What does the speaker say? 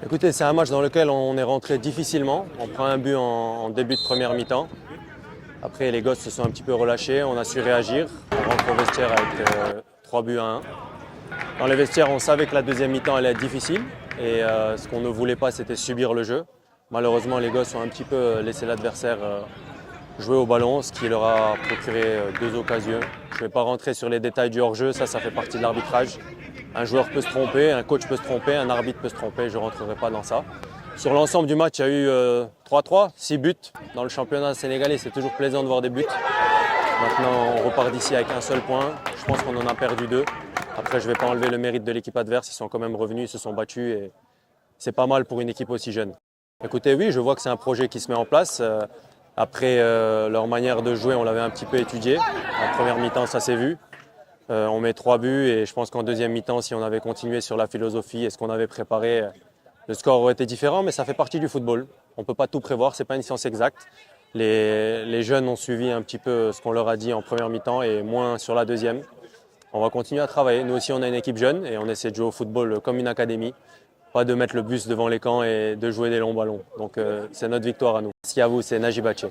Écoutez, c'est un match dans lequel on est rentré difficilement. On prend un but en début de première mi-temps. Après, les gosses se sont un petit peu relâchés, on a su réagir. On rentre au vestiaire avec 3 buts à 1. Dans les vestiaires, on savait que la deuxième mi-temps allait être difficile et ce qu'on ne voulait pas, c'était subir le jeu. Malheureusement, les gosses ont un petit peu laissé l'adversaire jouer au ballon, ce qui leur a procuré 2 occasions. Je ne vais pas rentrer sur les détails du hors-jeu, ça fait partie de l'arbitrage. Un joueur peut se tromper, un coach peut se tromper, un arbitre peut se tromper, je ne rentrerai pas dans ça. Sur l'ensemble du match, il y a eu 3-3, 6 buts. Dans le championnat sénégalais, c'est toujours plaisant de voir des buts. Maintenant, on repart d'ici avec un seul point. Je pense qu'on en a perdu 2. Après, je ne vais pas enlever le mérite de l'équipe adverse. Ils sont quand même revenus, ils se sont battus et c'est pas mal pour une équipe aussi jeune. Écoutez, oui, je vois que c'est un projet qui se met en place. Après, leur manière de jouer, on l'avait un petit peu étudié. En première mi-temps, ça s'est vu. On met 3 buts et je pense qu'en deuxième mi-temps, si on avait continué sur la philosophie et ce qu'on avait préparé, le score aurait été différent, mais ça fait partie du football. On ne peut pas tout prévoir, ce n'est pas une science exacte. Les jeunes ont suivi un petit peu ce qu'on leur a dit en première mi-temps et moins sur la deuxième. On va continuer à travailler. Nous aussi, on a une équipe jeune et on essaie de jouer au football comme une académie. Pas de mettre le bus devant les camps et de jouer des longs ballons. Donc c'est notre victoire à nous. Merci à vous, c'est Najib Baché.